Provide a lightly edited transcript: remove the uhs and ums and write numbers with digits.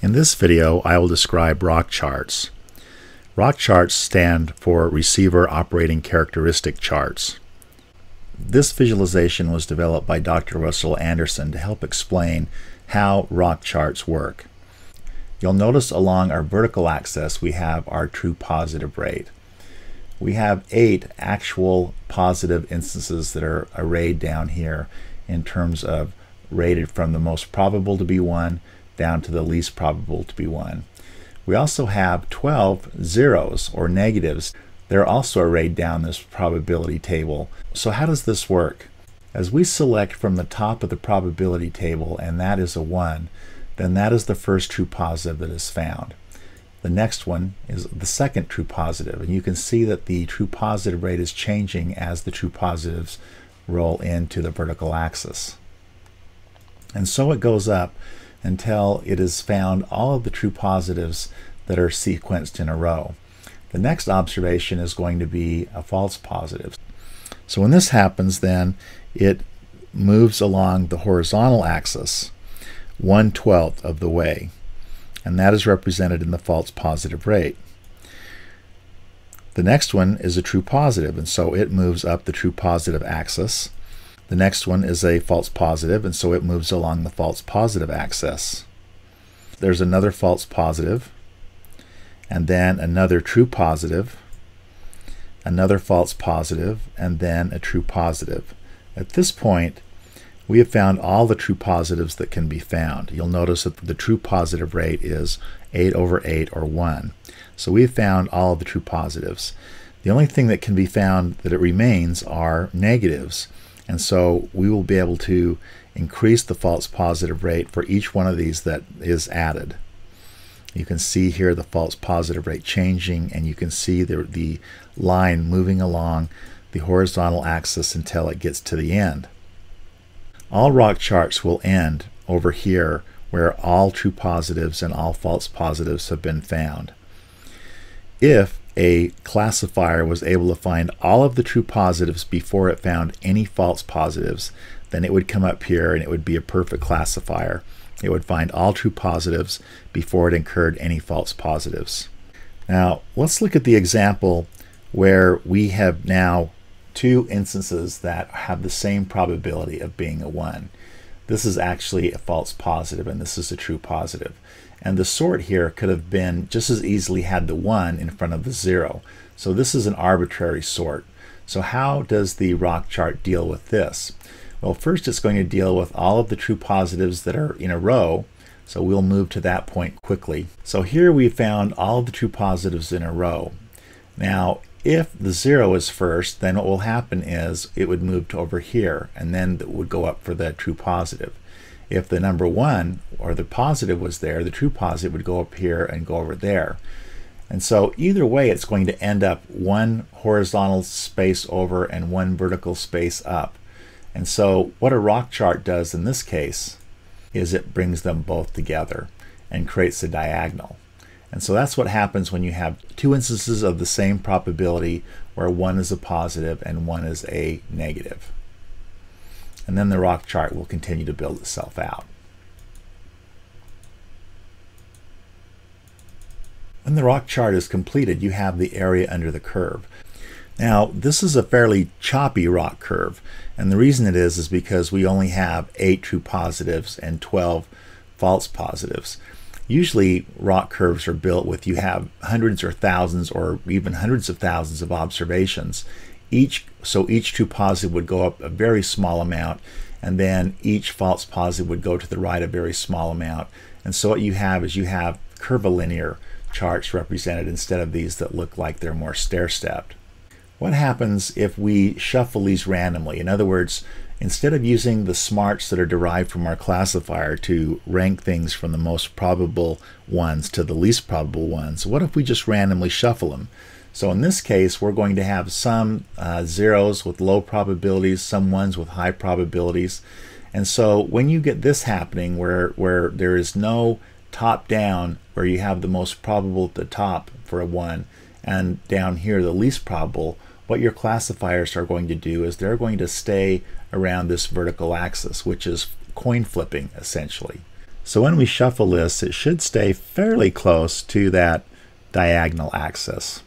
In this video, I will describe ROC charts. ROC charts stand for Receiver Operating Characteristic Charts. This visualization was developed by Dr. Russell Anderson to help explain how ROC charts work. You'll notice along our vertical axis we have our true positive rate. We have 8 actual positive instances that are arrayed down here in terms of rated from the most probable to be 1 down to the least probable to be 1. We also have 12 zeros or negatives. They're also arrayed down this probability table. So how does this work? As we select from the top of the probability table, and that is a 1, then that is the first true positive that is found. The next one is the second true positive, and you can see that the true positive rate is changing as the true positives roll into the vertical axis. And so it goes up until it has found all of the true positives that are sequenced in a row. The next observation is going to be a false positive. So when this happens, then it moves along the horizontal axis 1/12 of the way, and that is represented in the false positive rate. The next one is a true positive, and so it moves up the true positive axis. The next one is a false positive, and so it moves along the false positive axis. There's another false positive, and then another true positive, another false positive, and then a true positive. At this point, we have found all the true positives that can be found. You'll notice that the true positive rate is 8/8 or 1. So we've found all of the true positives. The only thing that can be found that it remains are negatives. And so we will be able to increase the false positive rate for each one of these that is added. You can see here the false positive rate changing, and you can see the line moving along the horizontal axis until it gets to the end. All ROC charts will end over here where all true positives and all false positives have been found. If a classifier was able to find all of the true positives before it found any false positives, then it would come up here and it would be a perfect classifier. It would find all true positives before it incurred any false positives. Now let's look at the example where we have now 2 instances that have the same probability of being a 1. This is actually a false positive, and this is a true positive. And the sort here could have been just as easily had the 1 in front of the 0. So this is an arbitrary sort. So how does the ROC chart deal with this? Well, first it's going to deal with all of the true positives that are in a row. So we'll move to that point quickly. So here we found all of the true positives in a row. Now, if the 0 is first, then what will happen is it would move to over here, and then it would go up for the true positive. If the number 1 or the positive was there, the true positive would go up here and go over there. And so either way, it's going to end up 1 horizontal space over and 1 vertical space up. And so what a ROC chart does in this case is it brings them both together and creates a diagonal. And so that's what happens when you have 2 instances of the same probability where 1 is a positive and 1 is a negative. And then the ROC chart will continue to build itself out. When the ROC chart is completed, you have the area under the curve. Now, this is a fairly choppy ROC curve, and the reason it is because we only have 8 true positives and 12 false positives. Usually ROC curves are built with you have hundreds or thousands or even hundreds of thousands of observations. So each true positive would go up a very small amount, and then each false positive would go to the right a very small amount. And so what you have is you have curvilinear charts represented instead of these that look like they're more stair-stepped. What happens if we shuffle these randomly? In other words, instead of using the smarts that are derived from our classifier to rank things from the most probable ones to the least probable ones, what if we just randomly shuffle them? So in this case, we're going to have some zeros with low probabilities, some 1s with high probabilities. And so when you get this happening where there is no top down, where you have the most probable at the top for a 1, and down here the least probable, what your classifiers are going to do is they're going to stay around this vertical axis, which is coin flipping essentially. So when we shuffle this, it should stay fairly close to that diagonal axis.